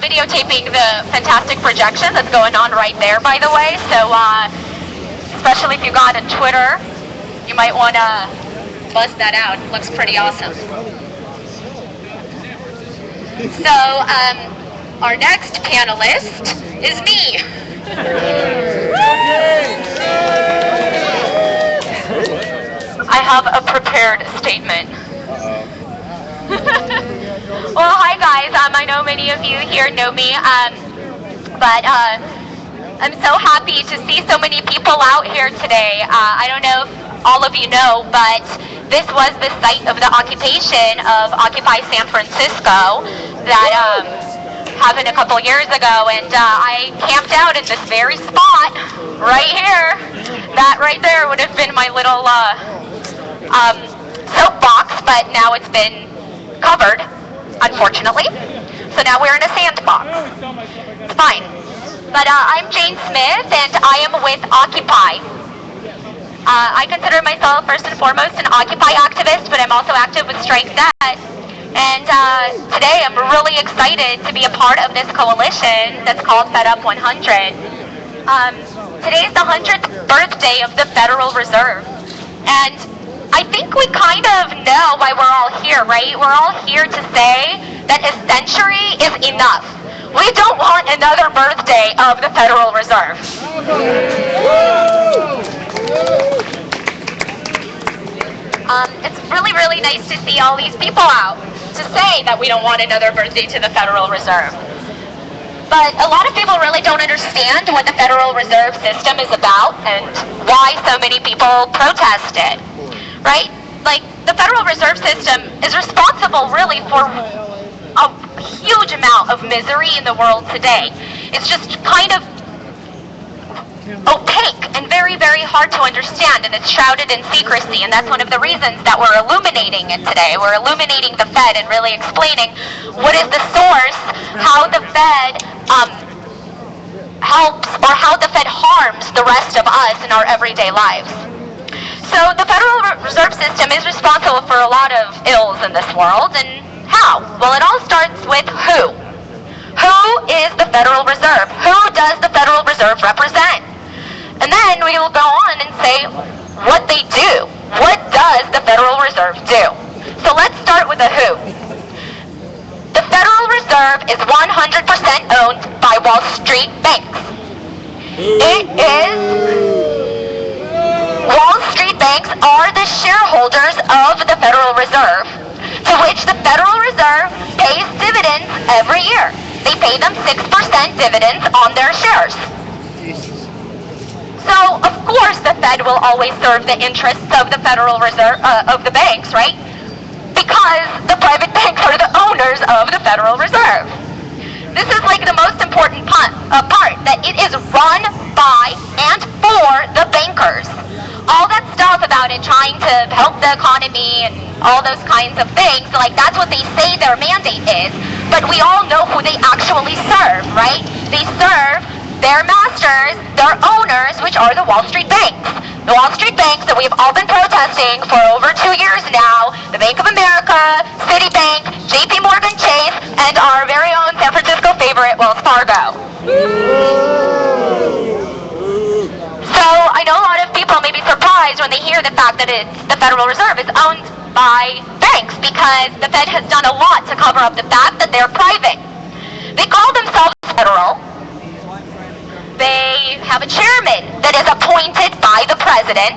videotaping the fantastic projection that's going on right there, by the way. So, especially if you got a Twitter, you might want to bust that out. It looks pretty awesome. So, our next panelist is me. I have a prepared statement. Well, hi guys. I know many of you here know me, but I'm so happy to see so many people out here today. I don't know if all of you know, but this was the site of the occupation of Occupy San Francisco that happened a couple years ago, and I camped out in this very spot right here. That right there would have been my little soapbox, but now it's been covered, unfortunately. So now we're in a sandbox. It's fine. But I'm Jane Smith, and I am with Occupy. I consider myself first and foremost an Occupy activist, but I'm also active with StrikeNet. And today I'm really excited to be a part of this coalition that's called FedUp 100. Today's the 100th birthday of the Federal Reserve. And I think we kind of know why we're all here, right? We're all here to say that a century is enough. We don't want another birthday of the Federal Reserve. It's really, really nice to see all these people out to say that we don't want another birthday to the Federal Reserve. But a lot of people really don't understand what the Federal Reserve System is about and why so many people protest it, right? Like, the Federal Reserve System is responsible really for a huge amount of misery in the world today. It's just kind of opaque and very, very hard to understand, and it's shrouded in secrecy, and that's one of the reasons that we're illuminating it today. We're illuminating the Fed and really explaining what is the source, how the Fed helps, or how the Fed harms the rest of us in our everyday lives. So the Federal Reserve System is responsible for a lot of ills in this world, and how? Well, it all starts with who. Who is the Federal Reserve? Who does the Federal Reserve represent? And then we will go on and say what they do. What does the Federal Reserve do? So let's start with the who. The Federal Reserve is 100% owned by Wall Street banks. It is... Wall Street banks are the shareholders of the Federal Reserve, to which the Federal Reserve pays dividends every year. They pay them 6% dividends on their shares. So, of course, the Fed will always serve the interests of the Federal Reserve, of the banks, right? Because the private banks are the owners of the Federal Reserve. This is like the most important part, that it is run by and for the bankers. All that stuff about it trying to help the economy and all those kinds of things, like that's what they say their mandate is, but we all know who they actually serve, right? They serve their masters, their owners, which are the Wall Street banks. The Wall Street banks that we've all been protesting for over 2 years now, the Bank of America, Citibank, JP Morgan Chase, and our very own San Francisco favorite, Wells Fargo. So I know a lot of people may be surprised when they hear the fact that the Federal Reserve is owned by banks, because the Fed has done a lot to cover up the fact that they're private. They call themselves federal. They have a chairman that is appointed by the president,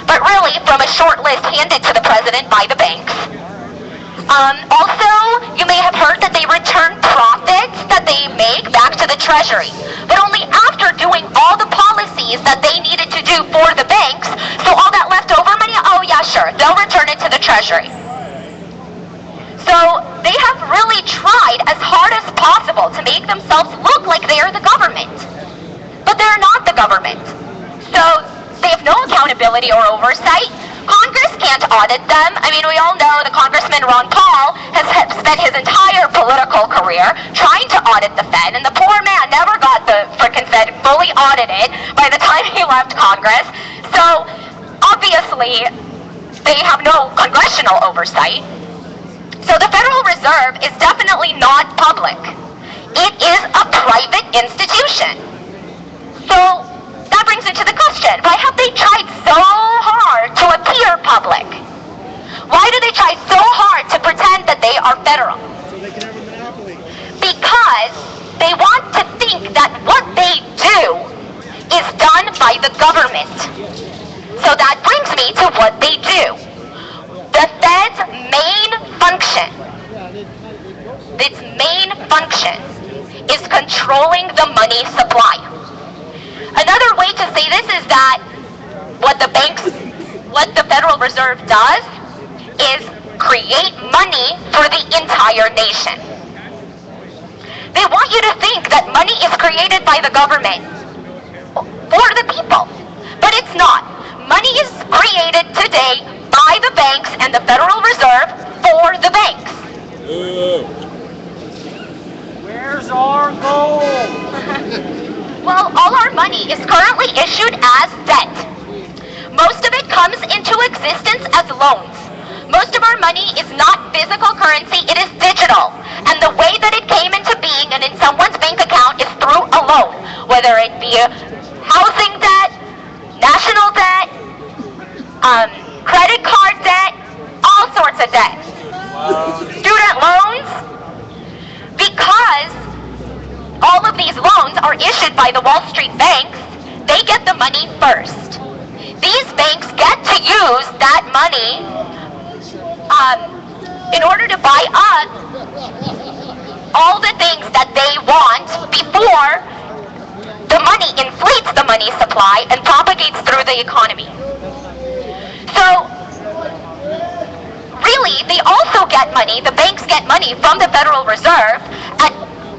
but really from a short list handed to the president by the banks. Also, you may have heard that they return profits that they make back to the Treasury, but only after doing all the policies that they needed to do for the banks. So all that leftover money, oh yeah, sure, they'll return it to the Treasury. So they have really tried as hard as possible to make themselves look like they are the government. But they're not the government. So they have no accountability or oversight. Congress can't audit them. I mean, we all know that Congressman Ron Paul has spent his entire political career trying to audit the Fed, and the poor man never got the frickin' Fed fully audited by the time he left Congress. So obviously, they have no congressional oversight. So the Federal Reserve is definitely not public. It is institution. So that brings into the question, why have they tried so hard to appear public? Why do they try so hard to pretend that they are federal? So they can have a monopoly. Because they want to think that what they do is done by the government. So that brings me to what they do. The Fed's main function, is controlling the money supply. Another way to say this is that what the Federal Reserve does is create money for the entire nation. They want you to think that money is created by the government for the people, but it's not. Money is created today by the banks and the Federal Reserve for the banks. Where's our gold? Well, all our money is currently issued as debt. Most of it comes into existence as loans. Most of our money is not physical currency, it is digital. And the way that it came into being and in someone's bank account is through a loan, whether it be a housing debt, national debt, credit card debt, all sorts of debt. Student loans, because all of these loans are issued by the Wall Street banks, they get the money first. These banks get to use that money in order to buy up all the things that they want before the money inflates the money supply and propagates through the economy. So, really, they also get money, the banks get money from the Federal Reserve at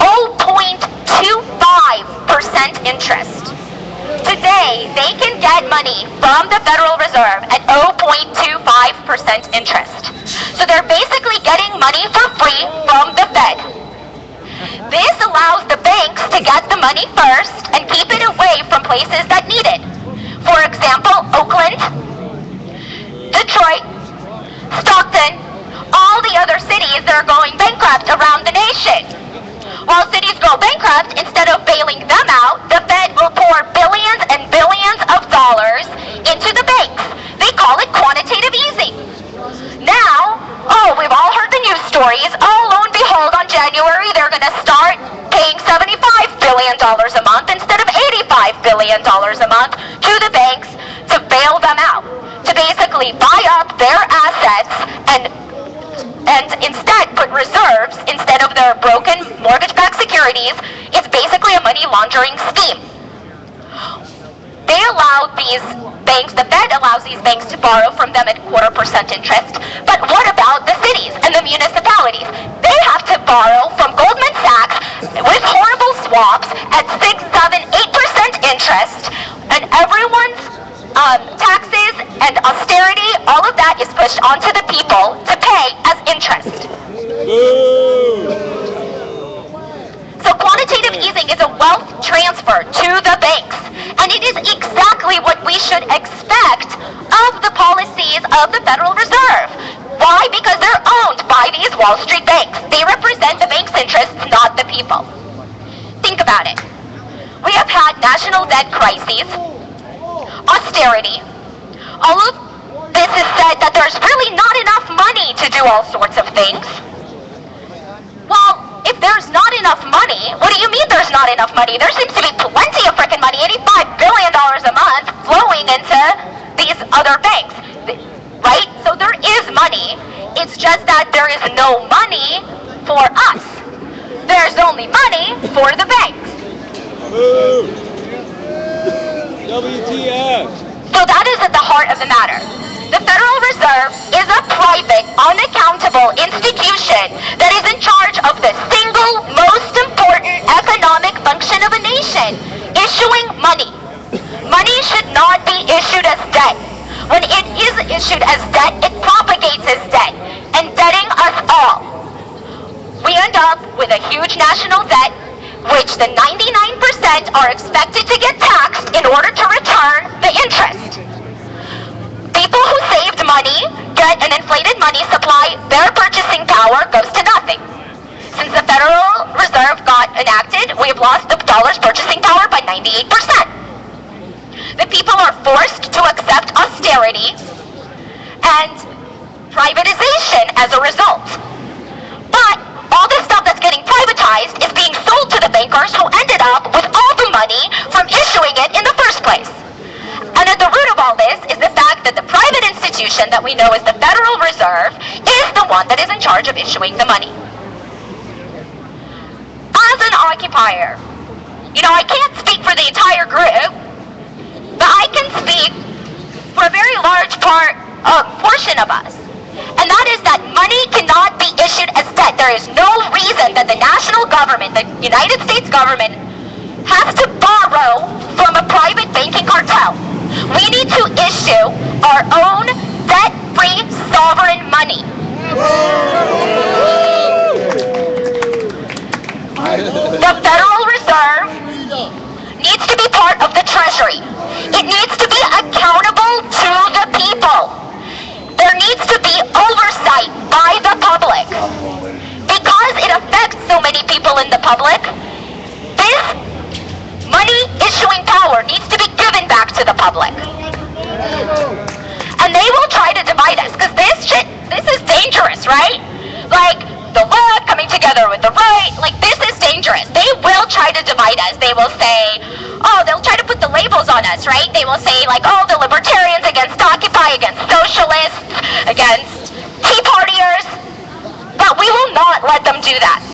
0.25% interest. Today, they can get money from the Federal Reserve at 0.25% interest. So they're basically getting money for free from the Fed. This allows the banks to get the money first and keep it away from places that need it. For example, Oakland, Detroit, Stockton, all the other cities that are going bankrupt around the nation. While cities go bankrupt, instead of bailing them out, the Fed will pour billions and billions of dollars into the banks. They call it quantitative easing. Now, we've all heard the news stories. Lo and behold, on January, they're going to start paying $75 billion a month instead of $85 billion a month to the banks to bail them out, to basically buy up their assets and instead put reserves instead of their broken mortgage-backed securities. It's basically a money laundering scheme. They allow these banks, the Fed allows these banks to borrow from them at 0.25% interest. But what about the cities and the municipalities? They have to borrow from Goldman Sachs with horrible swaps at 6, 7, 8% interest, and everyone's taxes and austerity, all of that is pushed onto the people to pay as interest. So quantitative easing is a wealth transfer to the banks, and it is exactly what we should expect of the policies of the Federal Reserve. Why? Because they're owned by these Wall Street banks. They represent the bank's interests, not the people. Think about it. We have had national debt crises, austerity. All of this is said that there's really not enough money to do all sorts of things. Well, if there's not enough money, what do you mean there's not enough money? There seems to be plenty of freaking money, $85 billion a month flowing into these other banks, right? So there is money. It's just that there is no money for us. There's only money for the banks. WTF? So that is at the heart of the matter. The Federal Reserve is a private, unaccountable institution that is in charge of the single most important economic function of a nation, issuing money. Money should not be issued as debt. When it is issued as debt, it propagates as debt, indebting us all. We end up with a huge national debt, which the 99% are expected to get taxed in order to return the interest. People who saved money get an inflated money supply, their purchasing power goes to nothing. Since the Federal Reserve got enacted, we have lost the purchasing power by 98%. The people are forced to accept austerity and privatization as a result. But all this stuff that's getting privatized is being sold to the bankers who ended up with all the money from issuing it in the first place. And at the root of all this is the fact that the private institution that we know as the Federal Reserve is the one that is in charge of issuing the money. As an occupier, I can't speak for the entire group, but I can speak for a very large portion of us. And that is that money cannot be issued as debt. There is no reason that the national government, the United States government, has to borrow from a private banking cartel. We need to issue our own debt-free sovereign money. The Federal Reserve needs to be part of the Treasury. It needs to be accountable to the people. There needs to be oversight by the public. Because it affects so many people in the public, this money issuing power needs to be given back to the public. And they will try to divide us, because this is dangerous, right? Like, the left coming together with the right, this is dangerous. They will try to divide us. They will say, they'll try to put the labels on us, right? They will say, the libertarians against Occupy, against socialists, against Tea Partiers. But we will not let them do that.